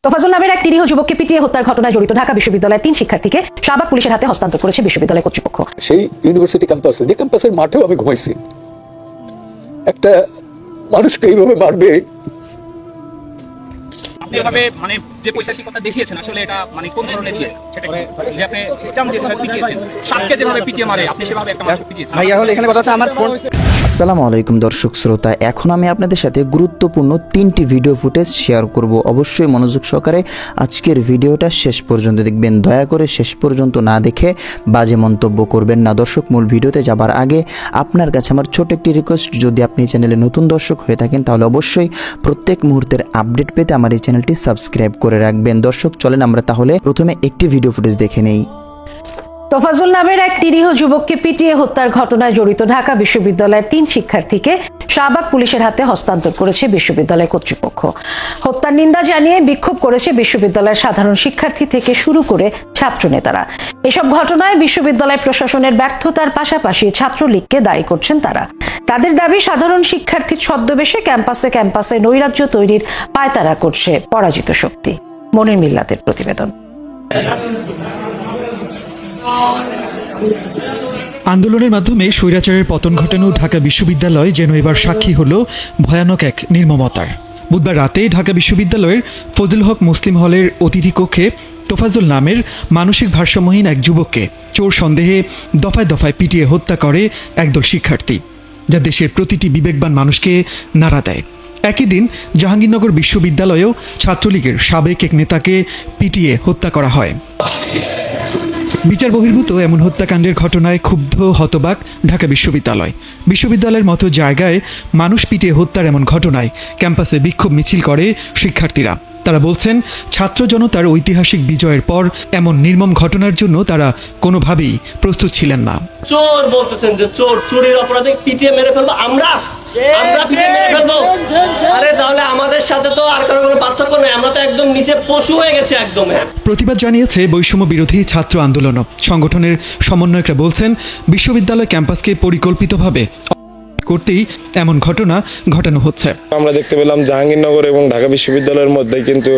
তোফাজ্জল নামের এক নিরীহ যুবককে পিটিয়ে হত্যার ঘটনায় জড়িত ঢাকা বিশ্ববিদ্যালয়ের 3 শিক্ষার্থীকে শাহবাগ পুলিশের হাতে হস্তান্তর করেছে বিশ্ববিদ্যালয় কর্তৃপক্ষ। সেই ইউনিভার্সিটি ক্যাম্পাসে, যে ক্যাম্পাসের মাঠেও আমি ঘুমাইছি, একটা মানুষকে এইভাবে মারবে। আপনি এভাবে মানে যে পৈশাচিকতা দেখিয়েছেন, আসলে এটা মানে কোন ধরনের ইয়ে, সেটা যে আপনি ইসলাম যেভাবে পিটিয়েছেন, শাককে যেভাবে পিটিয়ে মারে, আপনি সেভাবে একটা মানুষকে পিটিয়েছেন। ভাই এখন এখানে কথা আছে আমার ফোন। আসসালামু আলাইকুম দর্শক শ্রোতা, এখন আমি আপনাদের সাথে গুরুত্বপূর্ণ 3টি ভিডিও ফুটেজ শেয়ার করব। অবশ্যই মনোযোগ সহকারে আজকের ভিডিওটা শেষ পর্যন্ত দেখবেন। দয়া করে শেষ পর্যন্ত না দেখে বাজে মন্তব্য করবেন না। দর্শক, মূল ভিডিওতে যাবার আগে আপনার কাছে আমার ছোট একটি রিকোয়েস্ট, যদি আপনি চ্যানেলে নতুন দর্শক হয়ে থাকেন তাহলে অবশ্যই প্রত্যেক মুহূর্তের আপডেট পেতে আমার এই চ্যানেলটি সাবস্ক্রাইব করে রাখবেন। দর্শক চলেন আমরা তাহলে প্রথমে একটি ভিডিও ফুটেজ দেখে নেই। তোফাজ্জল নামের এক নিরীহ যুবককে পিটিয়ে হত্যার ঘটনায় জড়িত ঢাকা বিশ্ববিদ্যালয়ের 3 শিক্ষার্থীকে শাহবাগ পুলিশের হাতে হস্তান্তর করেছে বিশ্ববিদ্যালয় কর্তৃপক্ষ। হত্যার নিন্দা জানিয়ে বিক্ষোভ করেছে বিশ্ববিদ্যালয়ের সাধারণ শিক্ষার্থী থেকে শুরু করে ছাত্র নেতারা। এসব ঘটনায় বিশ্ববিদ্যালয় প্রশাসনের ব্যর্থতার পাশাপাশি ছাত্রলীগকে দায়ী করছেন তারা। তাদের দাবি, সাধারণ শিক্ষার্থীর ছদ্মবেশে ক্যাম্পাসে নৈরাজ্য তৈরির পায়তারা করছে পরাজিত শক্তি। মনির মিল্লাতের প্রতিবেদন। আন্দোলনের মাধ্যমে স্বৈরাচারের পতন ঘটানো ঢাকা বিশ্ববিদ্যালয় যেন এবার সাক্ষী হল ভয়ানক এক নির্মমতার। বুধবার রাতে ঢাকা বিশ্ববিদ্যালয়ের ফজলুল হক মুসলিম হলের অতিথি কক্ষে তোফাজ্জল নামের মানসিক ভারসাম্যহীন এক যুবককে চোর সন্দেহে দফায় দফায় পিটিয়ে হত্যা করে একদল শিক্ষার্থী, যা দেশের প্রতিটি বিবেকবান মানুষকে নাড়া দেয়। একই দিন জাহাঙ্গীরনগর বিশ্ববিদ্যালয়েও ছাত্রলীগের সাবেক এক নেতাকে পিটিয়ে হত্যা করা হয়। বিচার বহির্ভূত এমন হত্যাকাণ্ডের ঘটনায় ক্ষুব্ধ হতবাক ঢাকা বিশ্ববিদ্যালয়ের মতো জায়গায় মানুষ পিটিয়ে হত্যার এমন ঘটনায় ক্যাম্পাসে বিক্ষোভ মিছিল করে শিক্ষার্থীরা। তারা বলছেন, ছাত্র জনতার ঐতিহাসিক বিজয়ের পর এমন নির্মম ঘটনার জন্য তারা কোনোভাবেই প্রস্তুত ছিলেন না। চোর বলতেছেন যে চোরের অপরাধে পিটিয়ে মেরে ফেলবো, আমরা পিটিয়ে মেরে ফেলবো। আরে তাহলে আমাদের সাথে তো আর কারো কোনো পার্থক্য নেই, আমরা তো একদম নিচে পশু হয়ে গেছে একদম। প্রতিবাদ জানিয়েছে বৈষম্য বিরোধী ছাত্র আন্দোলনও। সংগঠনের সমন্বয়করা বলছেন, বিশ্ববিদ্যালয় ক্যাম্পাসকে পরিকল্পিতভাবে করতেই এমন ঘটনা ঘটানো হচ্ছে। আমরা দেখতে পেলাম জাহাঙ্গীরনগর এবং ঢাকা বিশ্ববিদ্যালয়ের মধ্যে কিন্তু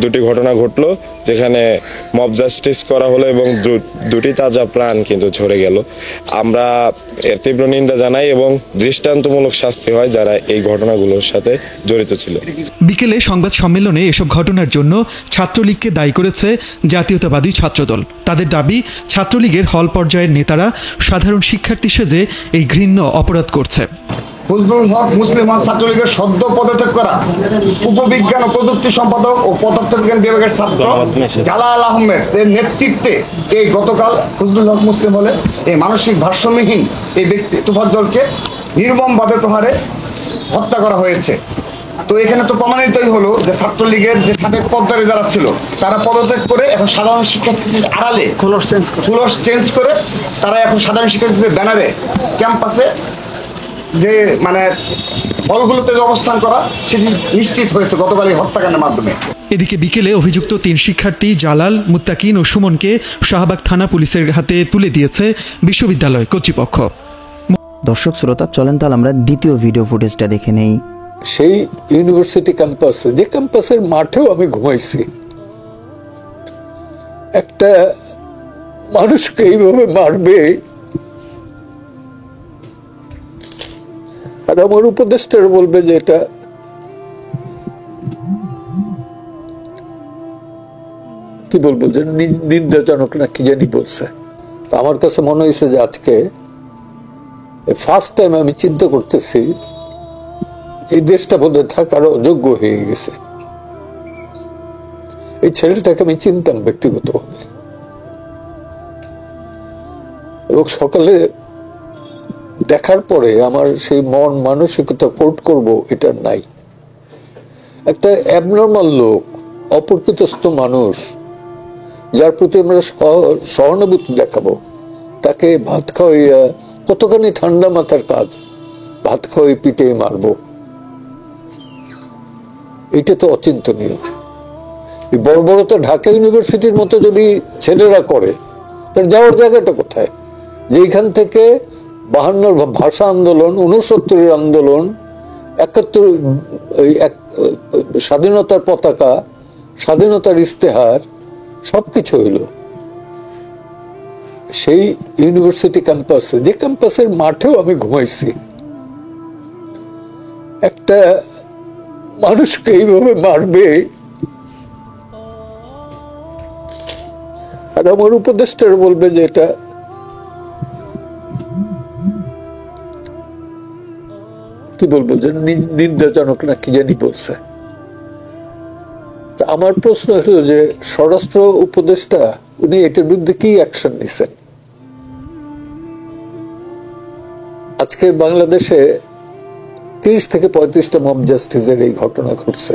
দুটি ঘটনা ঘটলো, যেখানে মব জাস্টিস করা হলো এবং দুটি তাজা প্রাণ কিন্তু ঝরে গেল। আমরা এর তীব্র নিন্দা জানাই এবং দৃষ্টান্তমূলক শাস্তি হয় যারা এই ঘটনাগুলোর সাথে জড়িত ছিল। বিকেলে সংবাদ সম্মেলনে এসব ঘটনার জন্য ছাত্রলীগকে দায়ী করেছে জাতীয়তাবাদী ছাত্রদল। তাদের দাবি, ছাত্রলীগের হল পর্যায়ের নেতারা সাধারণ শিক্ষার্থী সেজে এই ঘৃণ্য অপরাধ করছে। ফজলুল হক মুসলিম ছাত্রলীগের সদ্য পদত্যাগ করা উপবিজ্ঞান ও প্রযুক্তি সম্পাদক ও পদার্থবিজ্ঞান বিভাগের ছাত্র জালাল আহমেদের নেতৃত্বে এই গতকাল ফজলুল হক মুসলিম হলে এই মানসিক ভারসাম্যহীন এই ব্যক্তি তোফাজ্জলকে নির্মমভাবে প্রহারে হত্যা করা হয়েছে। তো এখানে তো প্রমাণিতই হলো যে ছাত্রলীগের যে সাবেক পদধারী যারা ছিল তারা পদত্যাগ করে এখন সাধারণ শিক্ষার্থীদের আড়ালে খোলস চেঞ্জ করে তারা এখন সাধারণ শিক্ষার্থীদের ব্যানারে ক্যাম্পাসে যে মানে হলগুলোতে অবস্থান করা সেটি নিশ্চিত হয়েছে গতকাল এই হত্যাকাণ্ডের মাধ্যমে। এদিকে বিকেলে অভিযুক্ত 3 শিক্ষার্থী জালাল, মুত্তাকিন ও সুমনকে শাহবাগ থানা পুলিশের হাতে তুলে দিয়েছে বিশ্ববিদ্যালয় কর্তৃপক্ষ। দর্শক শ্রোতা, চলেন তাহলে আমরা দ্বিতীয় ভিডিও ফুটেজটা দেখে নেই। সেই ইউনিভার্সিটি ক্যাম্পাসে, যে ক্যাম্পাসের মাঠেও আমি ঘুমাইছি, একটা মানুষকে এইভাবে মারবে। আর আমার উপদেষ্টারা বলবে যে এটা কি বলবো, যে নিন্দাজনক না কি জানি বলছে। তো আমার কাছে মনে হয়েছে যে আজকে ফার্স্ট টাইম আমি চিন্তা করতেছি এই দেশটা বোধহয় থাকার অযোগ্য হয়ে গেছে। এই ছেলেটাকে আমি চিনতাম ব্যক্তিগতভাবে, এবং সকালে দেখার পরে আমার সেই মন মানসিকতা কোট করব এটা নাই। একটা অ্যাবনর্মাল লোক, অপ্রকৃতস্থ মানুষ, যার প্রতি আমরা সহানুভূতি দেখাবো, তাকে ভাত খাওয়াইয়া, কতখানি ঠান্ডা মাথার কাজ, ভাত খাওয়াই পিটে মারবো, এটা তো অচিন্তনীয়। এই বড় বড় তো ঢাকা ইউনিভার্সিটির মতো যদি ছেলেরা করে, তার যাওয়ার জায়গাটা কোথায়? যেখান থেকে 52 ভাষা আন্দোলন, 69 আন্দোলন, 71 স্বাধীনতার পতাকা, স্বাধীনতার ইস্তেহার সবকিছু হইল সেই ইউনিভার্সিটি ক্যাম্পাসে, যে ক্যাম্পাসের মাঠেও আমি ঘুমাইছি। একটা মানুষকে এইভাবে মারবে, আর আমার উপদেষ্টারা বলবে যে এটা কি বলবো, যে নিন্দাজনক না কি জানি বলছে। তা আমার প্রশ্ন হলো যে স্বরাষ্ট্র উপদেষ্টা উনি এটার বিরুদ্ধে কি অ্যাকশন নিছেন? আজকে বাংলাদেশে 30 থেকে 35টা মব জাস্টিসের এই ঘটনা ঘটছে।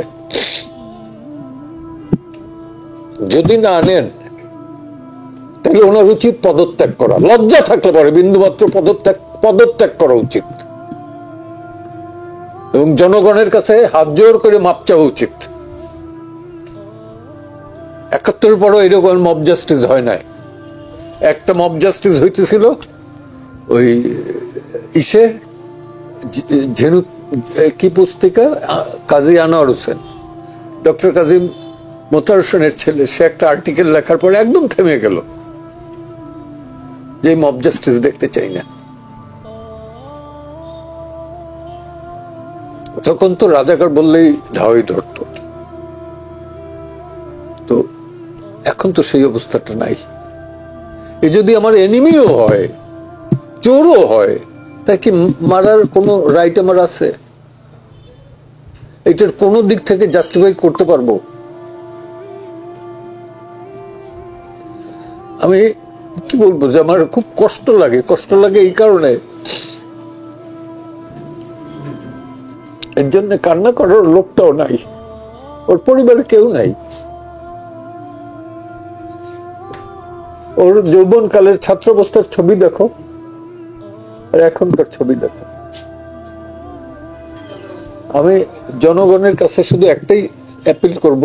যদি না আনেন তাহলে ওনার উচিত পদত্যাগ করা, লজ্জা থাকলে পরে বিন্দুমাত্র পদত্যাগ করা উচিত, এবং জনগণের কাছে হাত জোর করে মাপ চাওয়া উচিত। 71 পরও এরকম মব জাস্টিস হয় নাই। একটা মব জাস্টিস হইতেছিল ওই ইসে ঝেনু কি পুস্তিকা, কাজী আনোয়ার হোসেন, ডক্টর কাজী মোতার হোসেনের ছেলে, সে একটা আর্টিকেল লেখার পরে একদম থেমে গেল যে মব জাস্টিস দেখতে চাই না। তখন তো রাজাকার বললেই ধাওয়াই ধরত। তো এখন তো সেই অবস্থাটা নাই। এ যদি আমার এনিমিও হয়, চোরও হয়, তাই কি মারার কোনো রাইট আমার আছে? এটার কোন দিক থেকে জাস্টিফাই করতে পারবো? আমি কি বলবো যে আমার খুব কষ্ট লাগে এই কারণে, এর জন্য কান্না করার লোকটাও নাই, ওর পরিবারে কেউ নাই। ওর যৌবন কালের ছাত্রাবস্থার ছবি দেখো আর এখনকার ছবি দেখো। আমি জনগণের কাছে শুধু একটাই অ্যাপিল করব,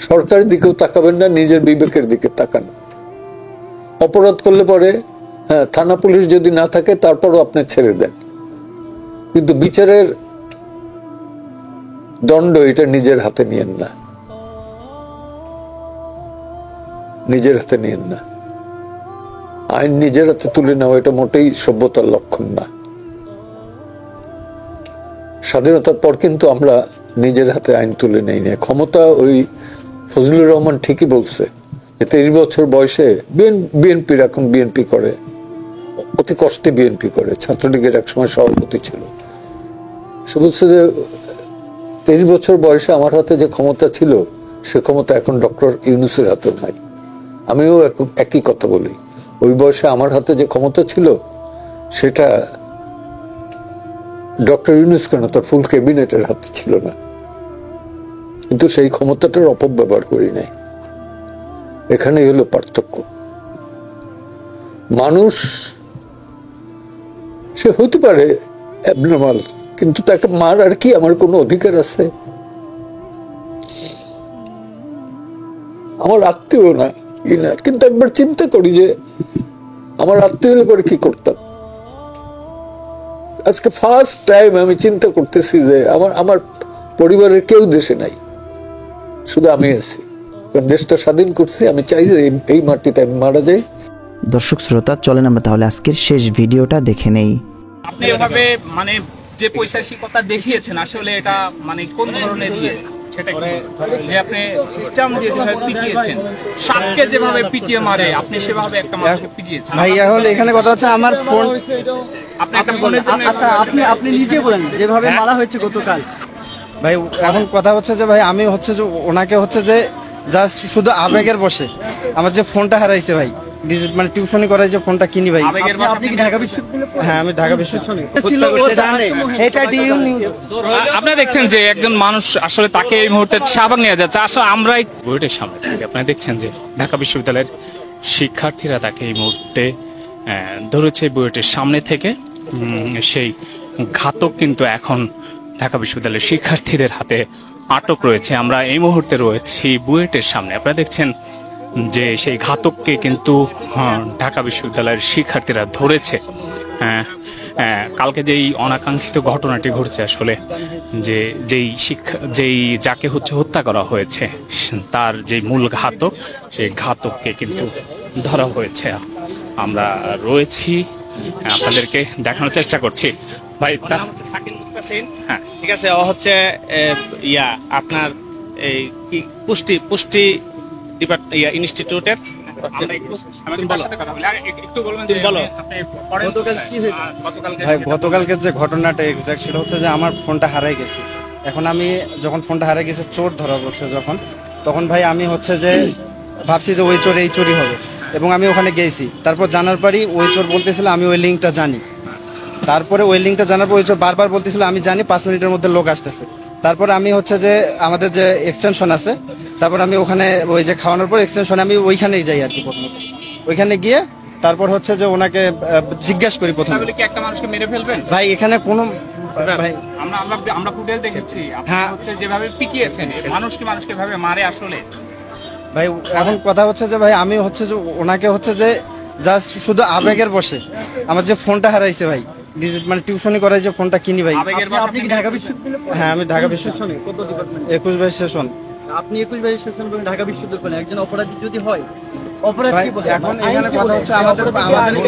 সরকারের দিকেও তাকাবেন না, নিজের বিবেকের দিকে তাকান। অপরাধ করলে পরে হ্যাঁ থানা পুলিশ যদি না থাকে তারপরও আপনি ছেড়ে দেন, কিন্তু বিচারের দণ্ড এটা নিজের হাতে নিয়েন না, নিজের হাতে নিয়েন না। আইন নিজের হাতে তুলে নেওয়া এটা মোটেই সভ্যতার লক্ষণ না। স্বাধীনতার পর কিন্তু আমরা নিজের হাতে আইন তুলে নেই না। ক্ষমতা ওই ফজলুর রহমান ঠিকই বলছে যে 23 বছর বয়সে বিএনপির, এখন বিএনপি করে, অতি কষ্টে বিএনপি করে, ছাত্রলীগের একসময় সভাপতি ছিল। সে বলছে যে 23 বছর বয়সে আমার হাতে যে ক্ষমতা ছিল সে ক্ষমতা এখন ডক্টর ইউনূসের হাতেও নাই। আমিও একই কথা বলি, ওই বয়সে আমার হাতে যে ক্ষমতা ছিল সেটা ডক্টর ইউনূস কেন তার ফুল ক্যাবিনেটের হাতে ছিল না, কিন্তু সেই ক্ষমতাটার অপব্যবহার করি নাই। এখানেই হলো পার্থক্য। মানুষ সে হতে পারে অ্যাবনর্মাল, কিন্তু তাকে মারার কি আমার কোনো অধিকার আছে? আমার আত্মীয় না কি না, কিন্তু একবার চিন্তা করি যে আমার আত্মীয় হলে পরে কি করতাম। আজকে ফার্স্ট টাইম আমি চিন্তা করতেছি যে আমার পরিবারের কেউ দেশে নাই, শুধু আমি আছি। দেশটা স্বাধীন করছি, আমি চাই যে এই মাটিতে আমি মারা যাই। দর্শক শ্রোতা, চলেন আমরা তাহলে আজকের শেষ ভিডিওটা দেখে নেই। আপনি এভাবে মানে যে পৈশাচিকতা দেখিয়েছেন আসলে এটা মানে কোন ধরনের ইয়ে, সেটা কি? যে আপনি ইসলাম দিয়ে যেভাবে পিটিয়েছেন, সাপকে যেভাবে পিটিয়ে মারে আপনি সেভাবে একটা মানুষকে পিটিয়েছেন। ভাই এখন এখানে কথা হচ্ছে আমার ফোন, আপনি একটা ফোনের জন্য আপনি নিজে বলেন যেভাবে মারা হয়েছে গতকাল। ভাই এখন কথা হচ্ছে যে ভাই আমি হচ্ছে যে ওনাকে হচ্ছে যে জাস্ট শুধু আবেগের বসে আমার যে ফোনটা হারাইছে ভাই, মানে টিউশনি করাই যে ফোনটা কিনি ভাই। আপনি কি ঢাকা বিশ্ববিদ্যালয়ে? হ্যাঁ আমি ঢাকা বিশ্ববিদ্যালয়ে। আপনারা দেখছেন যে একজন মানুষ আসলে তাকে এই মুহূর্তে শাহবাগ নিয়ে যাচ্ছে। আসলে আমরাই বুয়েটের সামনে থেকে আপনারা দেখছেন যে ঢাকা বিশ্ববিদ্যালয়ের শিক্ষার্থীরা তাকে এই মুহূর্তে ধরেছে বুয়েটের সামনে থেকে। সেই ঘাতক কিন্তু এখন ঢাকা বিশ্ববিদ্যালয়ের শিক্ষার্থীদের হাতে আটক রয়েছে। আমরা এই মুহূর্তে রয়েছি বুয়েটের সামনে। আপনারা দেখছেন যে সেই ঘাতককে কিন্তু ঢাকা বিশ্ববিদ্যালয়ের শিক্ষার্থীরা ধরেছে। কালকে যেই অনাকাঙ্ক্ষিত ঘটনাটি ঘটছে আসলে যে যেই যাকে হত্যা করা হয়েছে তার যে মূল ঘাতক, সেই ঘাতককে কিন্তু ধরা হয়েছে। আমরা রয়েছি, আপনাদেরকে দেখানোর চেষ্টা করছি। ভাই তার হচ্ছে সাকিন মুক্তাসিন। হ্যাঁ, ঠিক আছে। ও হচ্ছে আপনার এই কি পুষ্টি ইনস্টিটিউটের ভাই গতকালকে যে ঘটনাটা এক্সাক্ট সেটা হচ্ছে যে আমার ফোনটা হারাই গেছে। এখন আমি যখন ফোনটা হারাই গেছে, চোর ধরা পড়ছে তখন ভাই আমি হচ্ছে যে ভাবছি যে ওই চোর এই চোরই হবে, এবং আমি ওখানে গেছি। তারপর জানার পরই ওই চোর বলতেছিল আমি ওই লিঙ্কটা জানি। তারপরে ওই লিঙ্কটা জানার পর ওই চোর বারবার বলতেছিল আমি জানি, 5 মিনিটের মধ্যে লোক আসতেছে। তারপরে আমি হচ্ছে যে আমাদের যে এক্সটেনশন আছে, তারপর আমি ওখানে ওই যে খাওয়ানোর পর এক্সটেনশনে আমি ওইখানেই যাই আর কি। প্রথমে ওইখানে গিয়ে তারপর হচ্ছে যে ওনাকে জিজ্ঞেস করি প্রথমে, কি একটা মানুষকে মেরে ফেলবেন? ভাই এখানে কোনো ভাই আমরা ফুটেজ দেখেছি, আপনি হ্যাঁ। হচ্ছে যেভাবে পিটিয়েছেন মানুষকে ভাবে মারে আসলে। ভাই এখন কথা হচ্ছে যে ভাই আমি হচ্ছে যে ওনাকে হচ্ছে যে জাস্ট শুধু আবেগের বসে আমার যে ফোনটা হারাইছে ভাই, মানে টিউশনি করাই যে ফোনটা কিনি ভাই। আপনি কি ঢাকা বিশ্ববিদ্যালয়ে? হ্যাঁ আমি ঢাকা বিশ্ববিদ্যালয়ে কত ডিপার্টমেন্ট? 21 বাইশ সেশন। আপনি 21 বাইশ সেশন করেন ঢাকা বিশ্ববিদ্যালয়ে। একজন অপরাধী যদি হয়, অপরাধ ভাই কি বলে? এখন এখানে কথা হচ্ছে আমাদের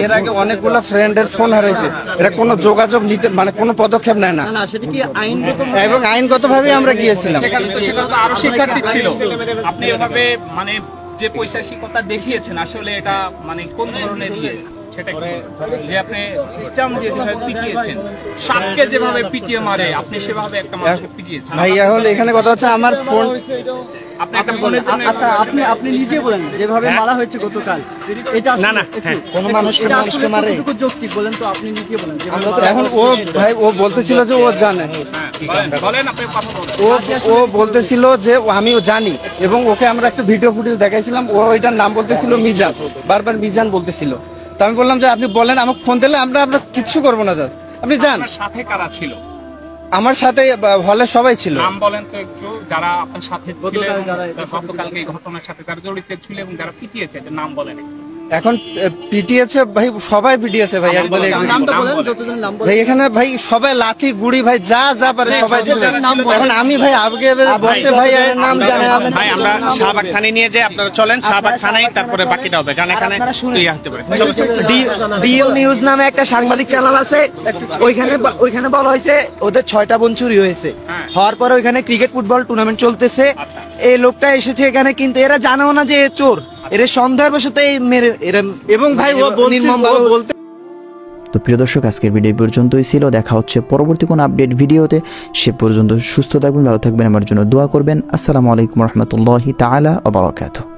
এর আগে অনেকগুলো ফ্রেন্ডের ফোন হারাইছে, এটা কোনো যোগাযোগ নিতে মানে কোনো পদক্ষেপ নেয় না, না সেটা কি আইনগত? এবং আইনগতভাবে আমরা গিয়েছিলাম। সেখানে তো আরো শিক্ষার্থী ছিল। আপনি এভাবে মানে যে পৈশাচিকতা দেখিয়েছেন, আসলে এটা মানে কোন ধরনের সেটা কি? যে আপনি স্টাম্প দিয়ে যেভাবে পিটিয়েছেন, সাপকে যেভাবে পিটিয়ে মারে আপনি সেভাবে একটা মানুষকে পিটিয়েছেন। ভাই এখন এখানে কথা হচ্ছে আমার ফোন, আপনি একটা ফোনের জন্য আচ্ছা আপনি নিজে বলেন যেভাবে মারা হয়েছে গতকাল, এটা না, না, কোন মানুষকে মারে কতটুকু যৌক্তিক বলেন তো? আপনি নিজে বলেন যেভাবে এখন ও ভাই ও বলতেছিল যে ও জানে, বলেন আপনি কথা বলেন। ও বলতেছিল যে আমিও জানি, এবং ওকে আমরা একটা ভিডিও ফুটেজ দেখাইছিলাম। ও ওইটার নাম বলতেছিল মিজান, বারবার মিজান বলতেছিল। তো আমি বললাম যে আপনি বলেন, আমাকে ফোন দিলে আমরা কিচ্ছু করবো না, জাস্ট আপনি যান। আপনার সাথে কারা ছিল? আমার সাথে হলে সবাই ছিল। নাম বলেন তো একটু, যারা আপনার সাথে ছিল, গতকালকে এই ঘটনার সাথে যারা জড়িত ছিল এবং যারা পিটিয়েছে, এদের নাম বলেন। এখন পিটিয়েছে ভাই, সবাই পিটিয়েছে ভাই। একবারে নামটা বলেন, যতজন নাম বলেন। ভাই এখানে ভাই সবাই লাঠি গুড়ি ভাই যা পারে সবাই দিছে। এখন আমি ভাই আগে বসে ভাই এর নাম জানে না ভাই। আমরা শাহবাগ থানায় নিয়ে যাই, আপনারা চলেন শাহবাগ থানায়, তারপরে বাকিটা হবে। কারণ এখানে হতে পারে। ডিও নিউজ নামে একটা সাংবাদিক চ্যানেল আছে, ওইখানে বলা হয়েছে ওদের 6টা বোন চুরি হয়েছে। হওয়ার পরে ওইখানে ক্রিকেট ফুটবল টুর্নামেন্ট চলতেছে, এই লোকটা এসেছে এখানে, কিন্তু এরা জানেও না যে এ চোর। এর সন্দেহের বশত এই মেরে এরা, এবং ভাই ও বলতে। তো প্রিয় দর্শক, আজকের ভিডিও পর্যন্তই ছিল। দেখা হচ্ছে পরবর্তী কোনো আপডেট ভিডিওতে। সে পর্যন্ত সুস্থ থাকবেন, ভালো থাকবেন, আমার জন্য দোয়া করবেন। আসসালামু আলাইকুম রহমতুল্লাহি তাআলা ওয়া বারাকাতুহু।